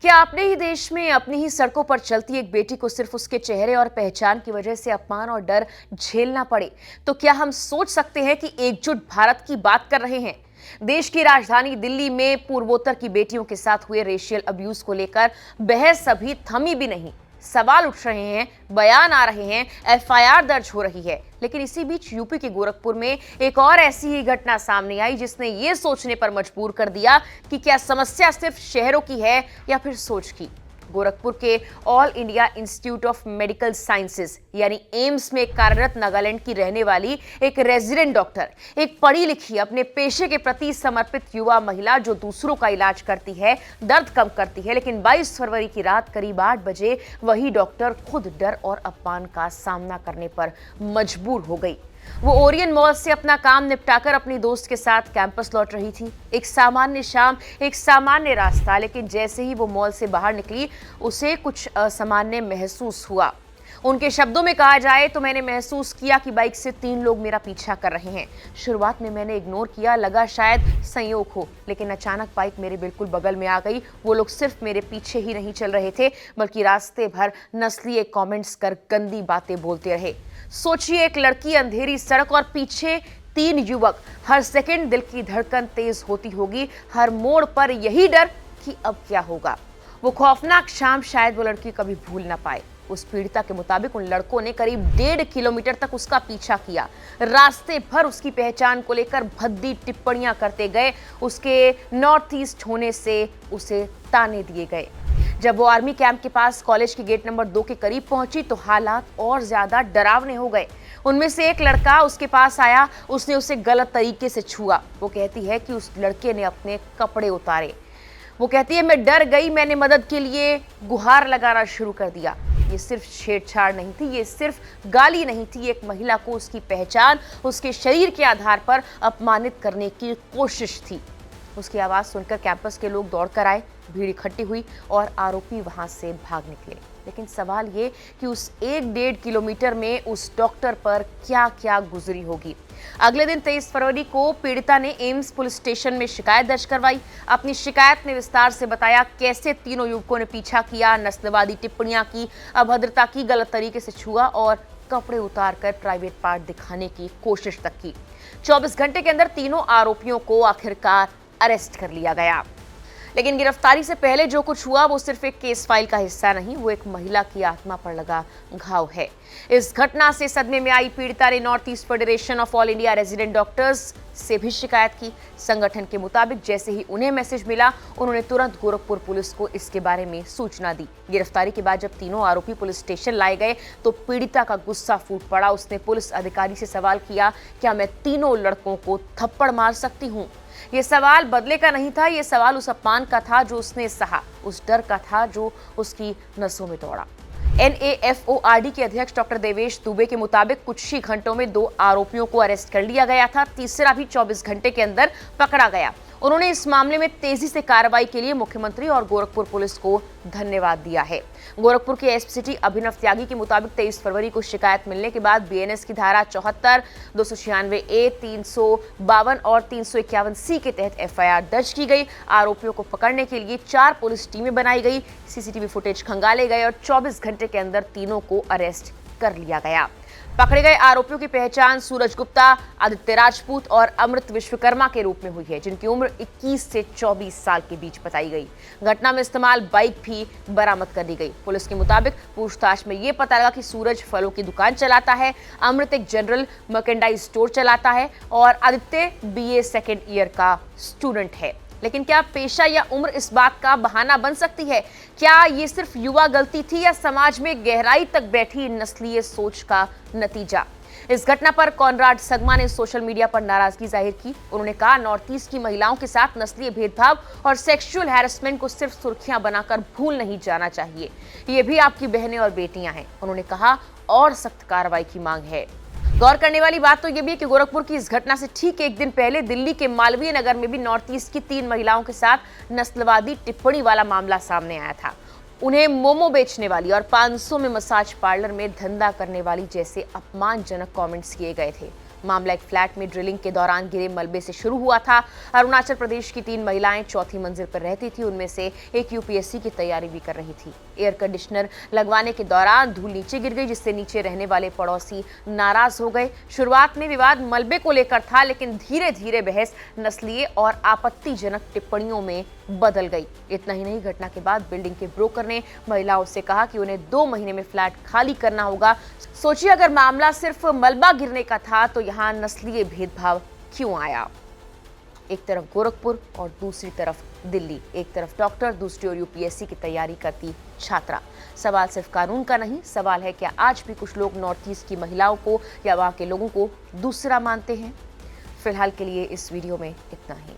क्या अपने ही देश में अपनी ही सड़कों पर चलती एक बेटी को सिर्फ उसके चेहरे और पहचान की वजह से अपमान और डर झेलना पड़े, तो क्या हम सोच सकते हैं कि एकजुट भारत की बात कर रहे हैं? देश की राजधानी दिल्ली में पूर्वोत्तर की बेटियों के साथ हुए रेशियल अब्यूज को लेकर बहस अभी थमी भी नहीं। सवाल उठ रहे हैं, बयान आ रहे हैं, एफआईआर दर्ज हो रही है। लेकिन इसी बीच यूपी के गोरखपुर में एक और ऐसी ही घटना सामने आई जिसने ये सोचने पर मजबूर कर दिया कि क्या समस्या सिर्फ शहरों की है या फिर सोच की। गोरखपुर के all India institute of medical sciences यानी एम्स में कार्यरत नागालैंड की रहने वाली एक रेजिडेंट डॉक्टर, एक पढ़ी लिखी, अपने पेशे के प्रति समर्पित युवा महिला जो दूसरों का इलाज करती है, दर्द कम करती है। लेकिन 22 फरवरी की रात करीब 8 बजे वही डॉक्टर खुद डर और अपमान का सामना करने पर मजबूर हो गई। वो ओरियन मॉल से अपना काम निपटाकर अपनी दोस्त के साथ कैंपस लौट रही थी। एक सामान्य शाम, एक सामान्य रास्ता, लेकिन जैसे ही वो मॉल से बाहर निकली उसे कुछ असामान्य महसूस हुआ। उनके शब्दों में कहा जाए तो मैंने महसूस किया कि बाइक से 3 लोग मेरा पीछा कर रहे हैं। शुरुआत में मैंने इग्नोर किया, लगा शायद संयोग हो, लेकिन अचानक बाइक मेरे बिल्कुल बगल में आ गई। वो लोग सिर्फ मेरे पीछे ही नहीं चल रहे थे बल्कि रास्ते भर नस्लीय कमेंट्स कर गंदी बातें बोलते रहे। सोचिए, एक लड़की, अंधेरी सड़क और पीछे 3 युवक। हर सेकंड दिल की धड़कन तेज होती होगी, हर मोड़ पर यही डर कि अब क्या होगा। वो खौफनाक शाम शायद वो लड़की कभी भूल ना पाए। उस पीड़िता के मुताबिक उन लड़कों ने करीब 1.5 किलोमीटर तक उसका पीछा किया। रास्ते भर उसकी पहचान को लेकर भद्दी टिप्पणियां करते गए। उसके नॉर्थ ईस्ट होने से उसे ताने दिए गए। जब वो आर्मी कैंप के पास कॉलेज के गेट नंबर 2 के करीब पहुंची तो हालात और ज्यादा डरावने हो गए। उनमें से एक लड़का उसके पास आया, उसने उसे गलत तरीके से छुआ। वो कहती है कि उस लड़के ने अपने कपड़े उतारे। वो कहती है, मैं डर गई, मैंने मदद के लिए गुहार लगाना शुरू कर दिया। ये सिर्फ छेड़छाड़ नहीं थी, ये सिर्फ गाली नहीं थी, एक महिला को उसकी पहचान, उसके शरीर के आधार पर अपमानित करने की कोशिश थी। उसकी आवाज सुनकर कैंपस के लोग दौड़कर आए, भीड़ इकट्ठी हुई और आरोपी वहां से भाग निकले। लेकिन सवाल ये कि उस 1.5 किलोमीटर में उस डॉक्टर पर क्या क्या गुजरी होगी। अगले दिन 23 फरवरी को पीड़िता ने एम्स पुलिस स्टेशन में शिकायत दर्ज करवाई। अपनी शिकायत में विस्तार से बताया कैसे तीनों युवकों ने पीछा किया, नस्लवादी टिप्पणियां की, अभद्रता की, गलत तरीके से छुआ और कपड़े उतारकर प्राइवेट पार्ट दिखाने की कोशिश तक की। 24 घंटे के अंदर तीनों आरोपियों को आखिरकार अरेस्ट कर लिया गया। लेकिन गिरफ्तारी से पहले जो कुछ हुआ वो सिर्फ एक केस फाइल का हिस्सा नहीं, वो एक महिला की आत्मा पर लगा घाव है। इस घटना से सदमे में आई पीड़िता ने north east federation of all India resident doctors से भी शिकायत की। संगठन के मुताबिक जैसे ही उन्हें मैसेज मिला, उन्होंने तुरंत गोरखपुर पुलिस को इसके बारे में सूचना दी। गिरफ्तारी के बाद जब तीनों आरोपी पुलिस स्टेशन लाए गए तो पीड़िता का गुस्सा फूट पड़ा। उसने पुलिस अधिकारी से सवाल किया, क्या मैं तीनों लड़कों को थप्पड़ मार सकती हूँ? ये सवाल बदले का नहीं था, ये सवाल उस अपमान का था जो उसने सहा, उस डर का था जो उसकी नसों में दौड़ा। NAFORD के अध्यक्ष डॉक्टर देवेश दुबे के मुताबिक कुछ ही घंटों में 2 आरोपियों को अरेस्ट कर लिया गया था। तीसरा भी 24 घंटे के अंदर पकड़ा गया। उन्होंने इस मामले में तेजी से कार्रवाई के लिए मुख्यमंत्री और गोरखपुर पुलिस को धन्यवाद दिया है। गोरखपुर के एसपी अभिनव त्यागी के मुताबिक 23 फरवरी को शिकायत मिलने के बाद BNS की धारा 74, 296A, 352 और 351C के तहत FIR दर्ज की गई। आरोपियों को पकड़ने के लिए 4 पुलिस टीमें बनाई गई, CCTV फुटेज खंगाले गए और 24 घंटे के अंदर तीनों को अरेस्ट कर लिया गया। पकड़े गए आरोपियों की पहचान सूरज गुप्ता, आदित्य राजपूत और अमृत विश्वकर्मा के रूप में हुई है, जिनकी उम्र 21 से 24 साल के बीच बताई गई। घटना में इस्तेमाल बाइक भी बरामद कर ली गई। पुलिस के मुताबिक पूछताछ में ये पता लगा कि सूरज फलों की दुकान चलाता है, अमृत एक जनरल मर्केंडाइज स्टोर चलाता है और आदित्य BA सेकेंड ईयर का स्टूडेंट है। लेकिन क्या पेशा या उम्र इस बात का बहाना बन सकती है? क्या ये सिर्फ युवा गलती थी या समाज में गहराई तक बैठी नस्लीय सोच का नतीजा? इस घटना पर कॉनराड सगमा ने सोशल मीडिया पर नाराजगी जाहिर की। उन्होंने कहा, नॉर्थ ईस्ट की महिलाओं के साथ नस्लीय भेदभाव और सेक्सुअल हैरेसमेंट को सिर्फ सुर्खियां बनाकर भूल नहीं जाना चाहिए। ये भी आपकी बहनें और बेटियां हैं। उन्होंने कहा, और सख्त कार्रवाई की मांग है। गौर करने वाली बात तो यह भी है कि गोरखपुर की इस घटना से ठीक एक दिन पहले दिल्ली के मालवीय नगर में भी नॉर्थ ईस्ट की 3 महिलाओं के साथ नस्लवादी टिप्पणी वाला मामला सामने आया था। उन्हें मोमो बेचने वाली और 500 में मसाज पार्लर में धंधा करने वाली जैसे अपमानजनक कमेंट्स किए गए थे। मामला एक फ्लैट में ड्रिलिंग के दौरान गिरे मलबे से शुरू हुआ था। अरुणाचल प्रदेश की 3 महिलाएं चौथी मंजिल पर रहती थी, उनमें से एक यूपीएससी की तैयारी भी कर रही थी। एयर कंडीशनर लगवाने के दौरान धूल नीचे गिर गई, जिससे नीचे रहने वाले पड़ोसी नाराज हो गए। शुरुआत में विवाद मलबे को लेकर था, लेकिन धीरे धीरे बहस नस्लीय और आपत्तिजनक टिप्पणियों में बदल गई। इतना ही नहीं, घटना के बाद बिल्डिंग के ब्रोकर ने महिलाओं से कहा कि उन्हें 2 महीने में फ्लैट खाली करना होगा। सोचिए, अगर मामला सिर्फ मलबा गिरने का था तो यहाँ नस्लीय भेदभाव क्यों आया? एक तरफ गोरखपुर और दूसरी तरफ दिल्ली, एक तरफ डॉक्टर, दूसरी ओर यूपीएससी की तैयारी करती छात्रा। सवाल सिर्फ कानून का नहीं, सवाल है क्या आज भी कुछ लोग नॉर्थ ईस्ट की महिलाओं को या वहां के लोगों को दूसरा मानते हैं? फिलहाल के लिए इस वीडियो में इतना ही।